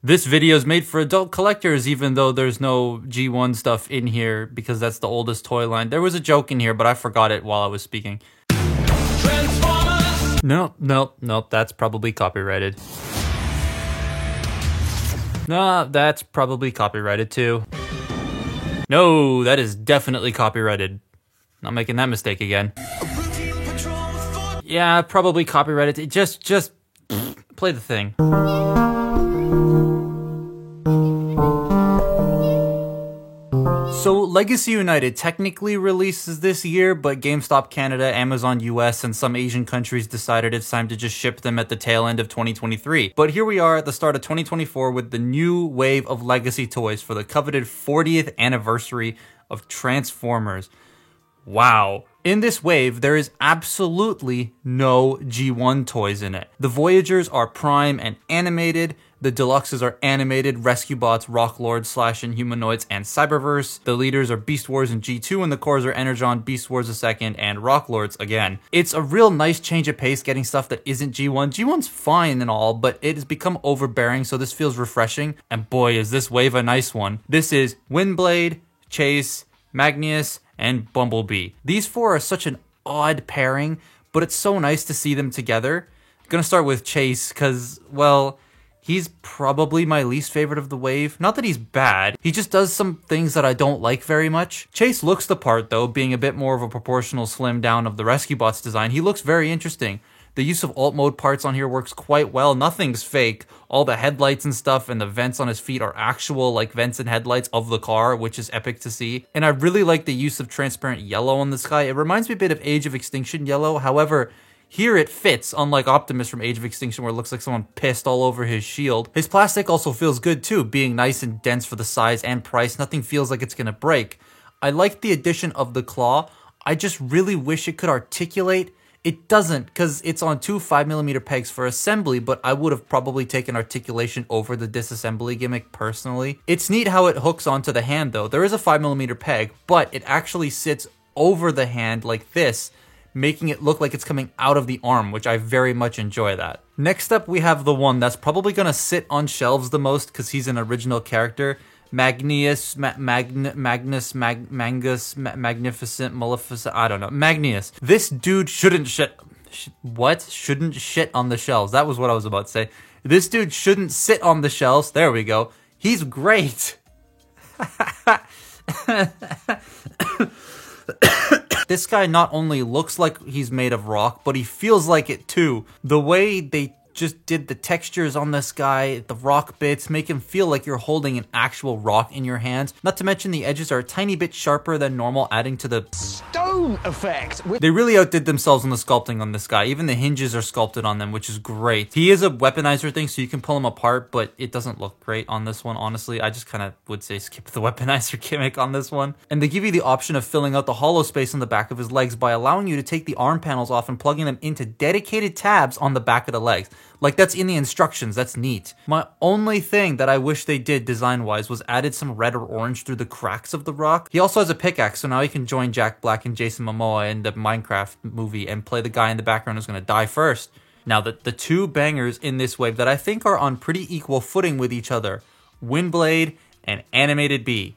This video is made for adult collectors, even though there's no G1 stuff in here because that's the oldest toy line. There was a joke in here, but I forgot it while I was speaking. Nope, that's probably copyrighted. Nah, that's probably copyrighted too. No, that is definitely copyrighted. Not making that mistake again. Yeah, probably copyrighted. Just play the thing. So Legacy United technically releases this year, but GameStop Canada, Amazon US, and some Asian countries decided it's time to just ship them at the tail end of 2023. But here we are at the start of 2024 with the new wave of Legacy toys for the coveted 40th anniversary of Transformers. Wow. In this wave, there is absolutely no G1 toys in it. The Voyagers are Prime and animated. The Deluxes are animated, Rescue Bots, Rock Lords, Slash Inhumanoids, and Cyberverse. The leaders are Beast Wars and G2, and the cores are Energon, Beast Wars II, and Rock Lords again. It's a real nice change of pace getting stuff that isn't G1. G1's fine and all, but it has become overbearing, so this feels refreshing. And boy, is this wave a nice one. This is Windblade, Chase, Magnius, and Bumblebee. These four are such an odd pairing, but it's so nice to see them together. I'm gonna start with Chase, because, well, he's probably my least favorite of the wave. Not that he's bad, he just does some things that I don't like very much. Chase looks the part though, being a bit more of a proportional slim down of the Rescue Bots design. He looks very interesting. The use of alt mode parts on here works quite well. Nothing's fake. All the headlights and stuff and the vents on his feet are actual like vents and headlights of the car, which is epic to see. And I really like the use of transparent yellow on this guy. It reminds me a bit of Age of Extinction yellow. However, here it fits, unlike Optimus from Age of Extinction where it looks like someone pissed all over his shield. His plastic also feels good too, being nice and dense for the size and price. Nothing feels like it's gonna break. I like the addition of the claw. I just really wish it could articulate. It doesn't, because it's on two 5mm pegs for assembly, but I would have probably taken articulation over the disassembly gimmick personally. It's neat how it hooks onto the hand though. There is a 5mm peg, but it actually sits over the hand like this, making it look like it's coming out of the arm, which I very much enjoy that. Next up, we have the one that's probably gonna sit on shelves the most because he's an original character. Magnius, Magnificent, Maleficent, I don't know. Magnius. This dude shouldn't shouldn't shit on the shelves. That was what I was about to say. This dude shouldn't sit on the shelves. There we go. He's great. This guy not only looks like he's made of rock, but he feels like it too. The way they just did the textures on this guy, the rock bits, make him feel like you're holding an actual rock in your hands. Not to mention the edges are a tiny bit sharper than normal, adding to the stone effect. They really outdid themselves on the sculpting on this guy. Even the hinges are sculpted on them, which is great. He is a weaponizer thing, so you can pull him apart, but it doesn't look great on this one, honestly. I just kind of would say skip the weaponizer gimmick on this one. And they give you the option of filling out the hollow space on the back of his legs by allowing you to take the arm panels off and plugging them into dedicated tabs on the back of the legs. Like, that's in the instructions. That's neat. My only thing that I wish they did design-wise was added some red or orange through the cracks of the rock. He also has a pickaxe, so now he can join Jack Black and Jason Momoa in the Minecraft movie and play the guy in the background who's going to die first. Now, the two bangers in this wave that I think are on pretty equal footing with each other, Windblade and Animated Bee.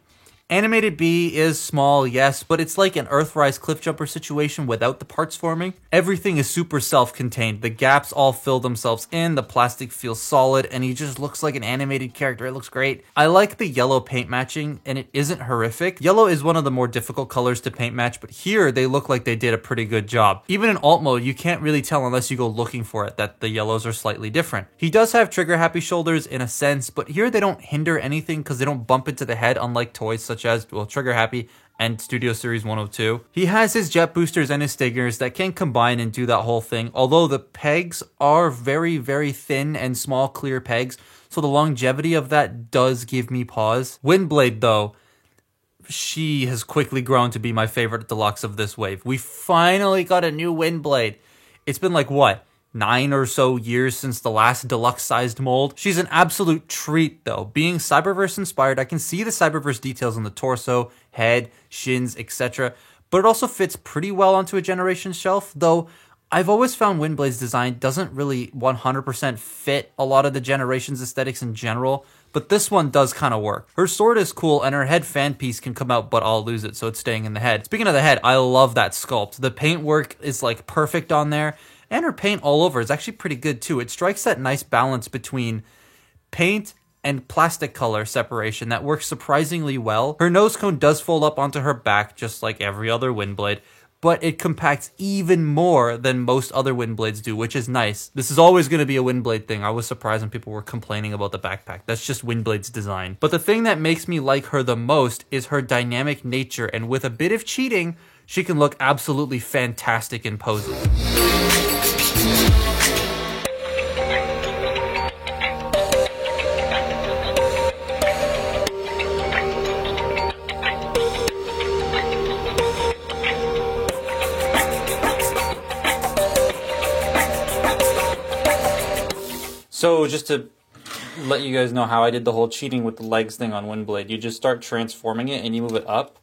Animated Bee is small, yes, but it's like an Earthrise Cliffjumper situation without the parts forming. Everything is super self-contained. The gaps all fill themselves in, the plastic feels solid, and he just looks like an animated character. It looks great. I like the yellow paint matching, and it isn't horrific. Yellow is one of the more difficult colors to paint match, but here they look like they did a pretty good job. Even in alt mode, you can't really tell unless you go looking for it that the yellows are slightly different. He does have trigger-happy shoulders in a sense, but here they don't hinder anything because they don't bump into the head, unlike toys such as, well, Trigger Happy and Studio Series 102. He has his jet boosters and his stingers that can combine and do that whole thing, although the pegs are very, very thin and small, clear pegs, so the longevity of that does give me pause. Windblade, though, she has quickly grown to be my favorite deluxe of this wave. We finally got a new Windblade. It's been like, what, 9 or so years since the last deluxe-sized mold. She's an absolute treat, though. Being Cyberverse-inspired, I can see the Cyberverse details on the torso, head, shins, etc., but it also fits pretty well onto a Generation shelf, though I've always found Windblade's design doesn't really 100% fit a lot of the generation's aesthetics in general, but this one does kind of work. Her sword is cool, and her head fan piece can come out, but I'll lose it, so it's staying in the head. Speaking of the head, I love that sculpt. The paint work is like perfect on there, and her paint all over is actually pretty good too. It strikes that nice balance between paint and plastic color separation that works surprisingly well. Her nose cone does fold up onto her back just like every other Windblade, but it compacts even more than most other Windblades do, which is nice. This is always going to be a Windblade thing. I was surprised when people were complaining about the backpack. That's just Windblade's design. But the thing that makes me like her the most is her dynamic nature, and with a bit of cheating, she can look absolutely fantastic in poses. So just to let you guys know how I did the whole cheating with the legs thing on Windblade, you just start transforming it and you move it up.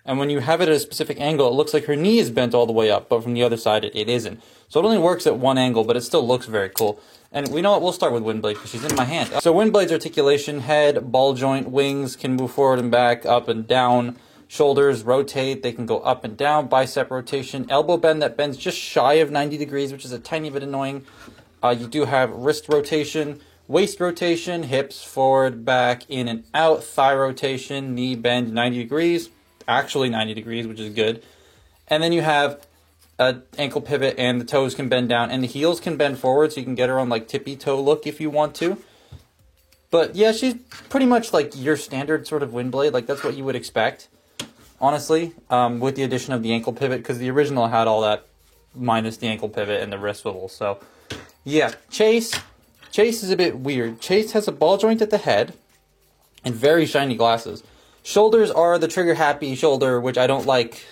And when you have it at a specific angle, it looks like her knee is bent all the way up, but from the other side, it isn't. So it only works at one angle, but it still looks very cool. And we know what, we'll start with Windblade because she's in my hand. So Windblade's articulation, head, ball joint, wings can move forward and back, up and down. Shoulders rotate, they can go up and down. Bicep rotation, elbow bend that bends just shy of 90 degrees, which is a tiny bit annoying. You do have wrist rotation, waist rotation, hips forward, back, in and out, thigh rotation, knee bend 90 degrees, actually 90 degrees, which is good. And then you have an ankle pivot, and the toes can bend down, and the heels can bend forward, so you can get her on like tippy toe look if you want to. But yeah, she's pretty much like your standard sort of Windblade, like that's what you would expect, honestly, with the addition of the ankle pivot, because the original had all that minus the ankle pivot and the wrist swivel, so... yeah, Chase is a bit weird. Chase has a ball joint at the head and very shiny glasses. Shoulders are the trigger-happy shoulder, which I don't like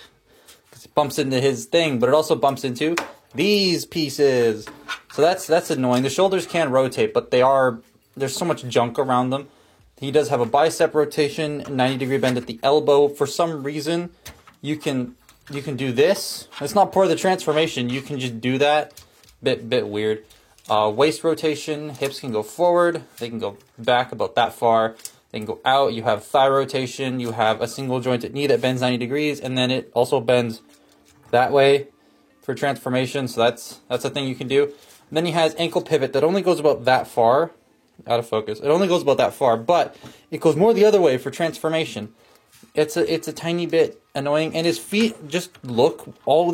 because it bumps into his thing, but it also bumps into these pieces. So that's annoying. The shoulders can rotate, but there's so much junk around them. He does have a bicep rotation, 90-degree bend at the elbow. For some reason, you can do this. It's not part of the transformation. You can just do that. Bit weird. Waist rotation, hips can go forward, they can go back about that far, they can go out. You have thigh rotation, you have a single jointed knee that bends 90 degrees, and then it also bends that way for transformation, so that's a thing you can do. And then he has ankle pivot that only goes about that far, out of focus, it only goes about that far, but it goes more the other way for transformation. It's a tiny bit annoying, and his feet just they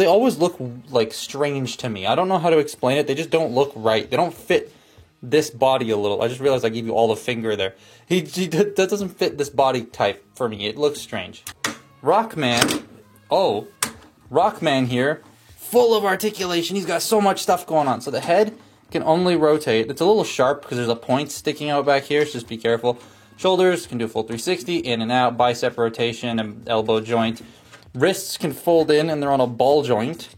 always look like strange to me. I don't know how to explain it. They just don't look right. They don't fit this body a little. I just realized I gave you all the finger there. That doesn't fit this body type for me. It looks strange. Rockman here, full of articulation. He's got so much stuff going on. So the head can only rotate. It's a little sharp because there's a point sticking out back here, so just be careful. Shoulders can do a full 360, in and out, bicep rotation, and elbow joint. Wrists can fold in, and they're on a ball joint,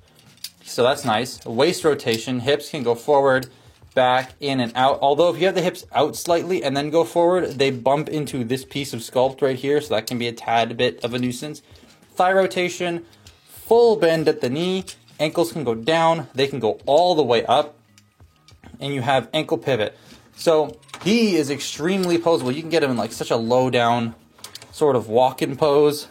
so that's nice. Waist rotation, hips can go forward, back, in and out. Although if you have the hips out slightly and then go forward, they bump into this piece of sculpt right here, so that can be a tad bit of a nuisance. Thigh rotation, full bend at the knee. Ankles can go down, they can go all the way up, and you have ankle pivot. So he is extremely poseable. You can get him in like such a low down sort of walk-in pose.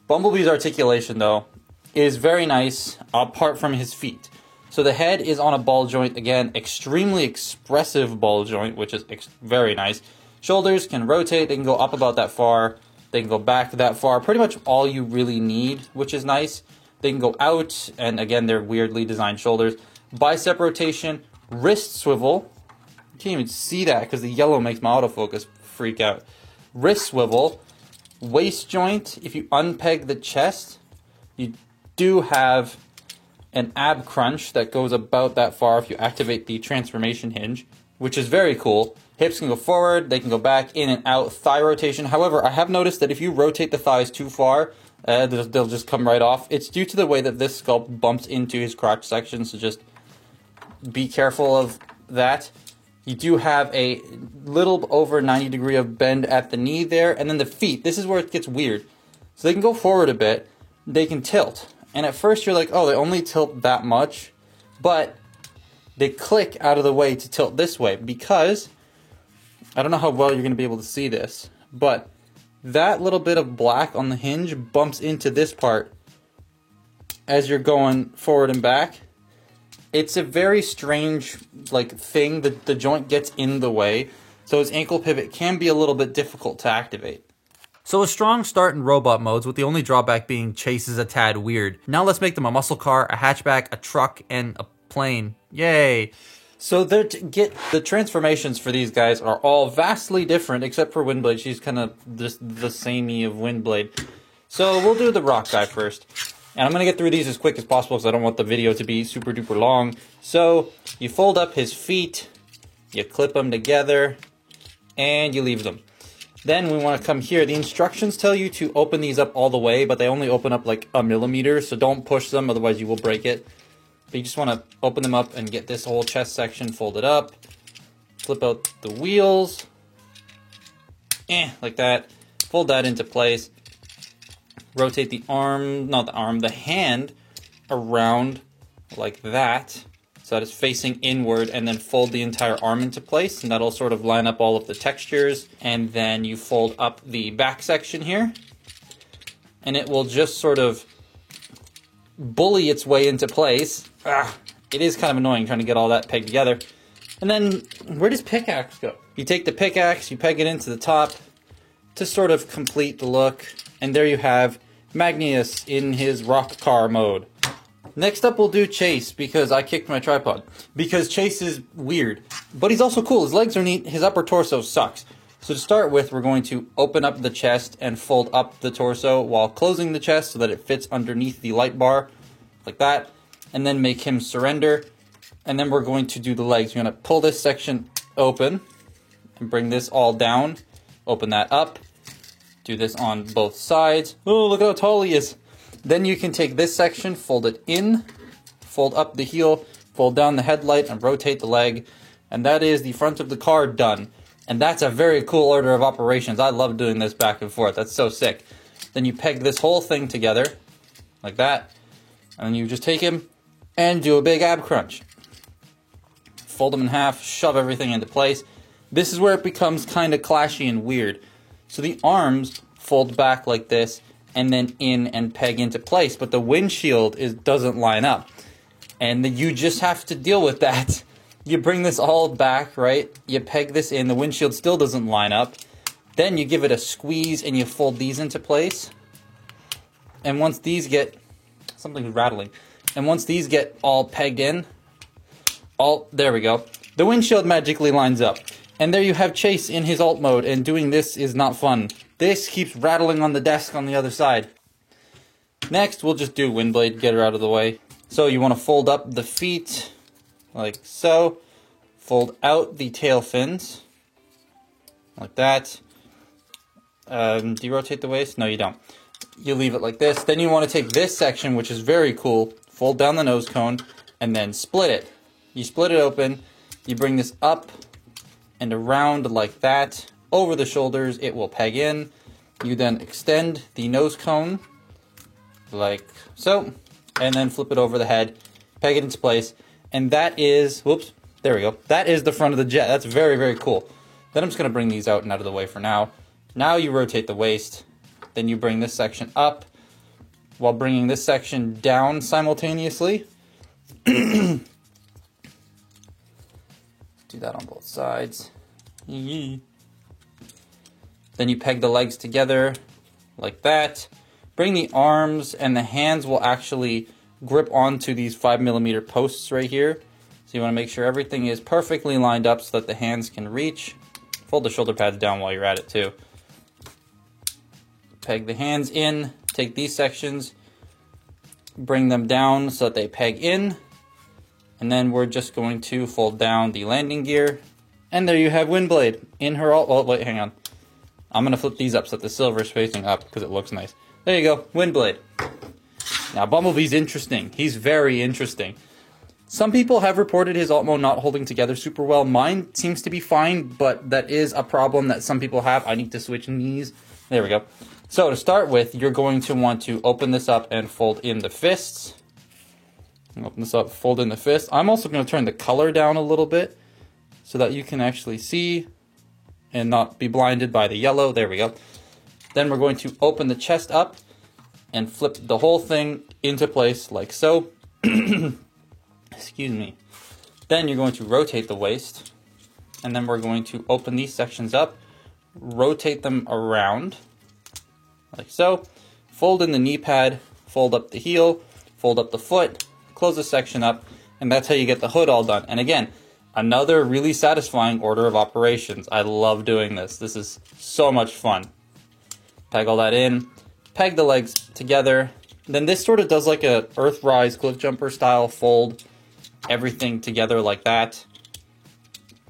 Bumblebee's articulation though is very nice apart from his feet. So the head is on a ball joint, again, extremely expressive ball joint, which is very nice. Shoulders can rotate, they can go up about that far, they can go back that far, pretty much all you really need, which is nice. They can go out, and again, they're weirdly designed shoulders. Bicep rotation, wrist swivel. You can't even see that because the yellow makes my autofocus freak out. Wrist swivel, waist joint. If you unpeg the chest, you do have an ab crunch that goes about that far if you activate the transformation hinge, which is very cool. Hips can go forward, they can go back, in and out. Thigh rotation. However, I have noticed that if you rotate the thighs too far, they'll just come right off. It's due to the way that this sculpt bumps into his crotch section, so just be careful of that. You do have a little over 90 degree of bend at the knee there, and then the feet. This is where it gets weird. So they can go forward a bit, they can tilt. And at first you're like, oh, they only tilt that much. but they click out of the way to tilt this way because, I don't know how well you're going to be able to see this, but that little bit of black on the hinge bumps into this part as you're going forward and back. It's a very strange thing that the joint gets in the way, so his ankle pivot can be a little bit difficult to activate. So a strong start in robot modes, with the only drawback being Chase is a tad weird. Now let's make them a muscle car, a hatchback, a truck, and a plane. Yay! So the transformations for these guys are all vastly different, except for Windblade. She's kind of the samey of Windblade. So we'll do the rock guy first. And I'm going to get through these as quick as possible because I don't want the video to be super duper long. So you fold up his feet, you clip them together, and you leave them. Then we want to come here. The instructions tell you to open these up all the way, but they only open up like a millimeter, so don't push them, otherwise you will break it. But you just want to open them up and get this whole chest section folded up. Flip out the wheels. Like that. Fold that into place. Rotate the arm, not the arm, the hand around like that, so that it's facing inward, and then fold the entire arm into place, and that'll sort of line up all of the textures. And then you fold up the back section here, and it will just sort of bully its way into place. It is kind of annoying trying to get all that pegged together. And then, where does pickaxe go? You take the pickaxe, you peg it into the top to sort of complete the look, and there you have Magnus in his rock car mode. Next up we'll do Chase, because I kicked my tripod. Because Chase is weird, but he's also cool. His legs are neat, his upper torso sucks. So to start with, we're going to open up the chest and fold up the torso while closing the chest so that it fits underneath the light bar, like that. And then make him surrender. And then we're going to do the legs. You're going to pull this section open and bring this all down. Open that up. Do this on both sides. Oh, look how tall he is. Then you can take this section, fold it in, fold up the heel, fold down the headlight, and rotate the leg. And that is the front of the car done. And that's a very cool order of operations. I love doing this back and forth. That's so sick. Then you peg this whole thing together, like that. And then you just take him and do a big ab crunch. Fold him in half, shove everything into place. This is where it becomes kind of clashy and weird. So the arms fold back like this, and then in and peg into place, but the windshield doesn't line up. And you just have to deal with that. You bring this all back, right? You peg this in, the windshield still doesn't line up. Then you give it a squeeze and you fold these into place. And once these get, something's rattling. And once these get all pegged in, there we go. The windshield magically lines up. And there you have Chase in his alt mode, and doing this is not fun. This keeps rattling on the desk on the other side. Next, we'll just do Windblade, get her out of the way. So you want to fold up the feet, like so. Fold out the tail fins, like that. Do you rotate the waist? No, you don't. You leave it like this. Then you want to take this section, which is very cool, fold down the nose cone, and then split it. You split it open, you bring this up and around like that. Over the shoulders, it will peg in. You then extend the nose cone, like so, and then flip it over the head, peg it into place, and that is, whoops, there we go. That is the front of the jet. That's very, very cool. Then I'm just going to bring these out and out of the way for now. Now you rotate the waist, then you bring this section up, while bringing this section down simultaneously. Do that on both sides. Then you peg the legs together like that. Bring the arms, and the hands will actually grip onto these 5mm posts right here. So you want to make sure everything is perfectly lined up so that the hands can reach. Fold the shoulder pads down while you're at it too. Peg the hands in, take these sections, bring them down so that they peg in. And then we're just going to fold down the landing gear. And there you have Windblade in her alt. Oh, wait, hang on. I'm going to flip these up so that the silver is facing up because it looks nice. There you go, Windblade. Now, Bumblebee's interesting. He's very interesting. Some people have reported his alt mode not holding together super well. Mine seems to be fine, but that is a problem that some people have. I need to switch knees. There we go. So to start with, you're going to want to open this up and fold in the fists. Open this up, fold in the fist. I'm also going to turn the color down a little bit so that you can actually see and not be blinded by the yellow. There we go. Then we're going to open the chest up and flip the whole thing into place like so. Excuse me. Then you're going to rotate the waist, and then we're going to open these sections up, rotate them around like so. Fold in the knee pad, fold up the heel, fold up the foot, close the section up, and that's how you get the hood all done. And again, another really satisfying order of operations. I love doing this. This is so much fun. Peg all that in, peg the legs together. Then this sort of does like a Earthrise cliff jumper style fold everything together like that.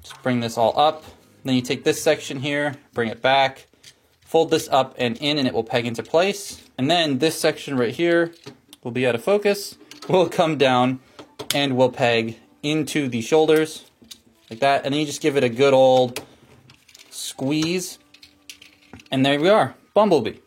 Just bring this all up. Then you take this section here, bring it back, fold this up and in, and it will peg into place. And then this section right here will be out of focus. Will come down and will peg into the shoulders like that. And then you just give it a good old squeeze. And there we are, Bumblebee.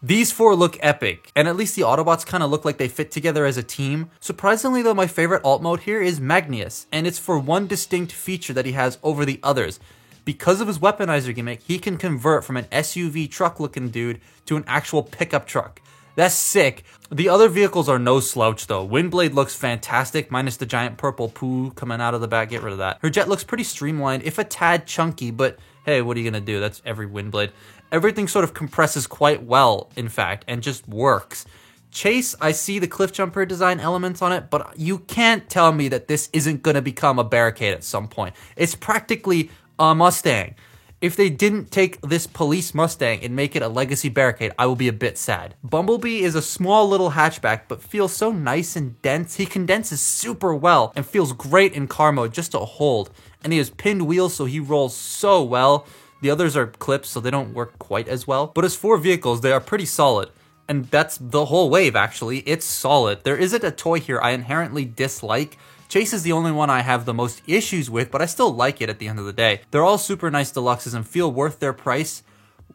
These four look epic, and at least the Autobots kind of look like they fit together as a team. Surprisingly though, my favorite alt mode here is Magnius, and it's for one distinct feature that he has over the others. Because of his weaponizer gimmick, he can convert from an SUV truck looking dude to an actual pickup truck. That's sick. The other vehicles are no slouch though. Windblade looks fantastic, minus the giant purple poo coming out of the back. Get rid of that. Her jet looks pretty streamlined, if a tad chunky, but hey, what are you gonna do? That's every Windblade. Everything sort of compresses quite well, in fact, and just works. Chase, I see the cliff jumper design elements on it, but you can't tell me that this isn't gonna become a barricade at some point. It's practically a Mustang. If they didn't take this police Mustang and make it a legacy barricade, I will be a bit sad. Bumblebee is a small little hatchback, but feels so nice and dense. He condenses super well and feels great in car mode just to hold. And he has pinned wheels, so he rolls so well. The others are clips, so they don't work quite as well. But as four vehicles, they are pretty solid. And that's the whole wave, actually. It's solid. There isn't a toy here I inherently dislike. Chase is the only one I have the most issues with, but I still like it at the end of the day. They're all super nice deluxes and feel worth their price,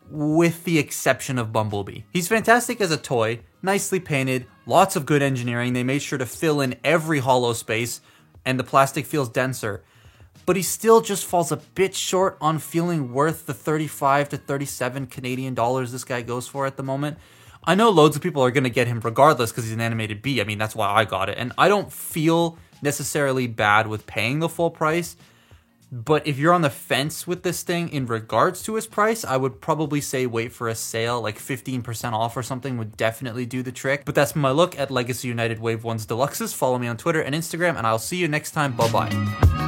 with the exception of Bumblebee. He's fantastic as a toy, nicely painted, lots of good engineering. They made sure to fill in every hollow space, and the plastic feels denser. But he still just falls a bit short on feeling worth the 35 to 37 Canadian dollars this guy goes for at the moment. I know loads of people are going to get him regardless because he's an animated bee. I mean, that's why I got it. And I don't feel necessarily bad with paying the full price. But if you're on the fence with this thing in regards to his price, I would probably say wait for a sale, like 15% off or something would definitely do the trick. But that's my look at Legacy United Wave 1's Deluxes. Follow me on Twitter and Instagram, and I'll see you next time. Bye-bye.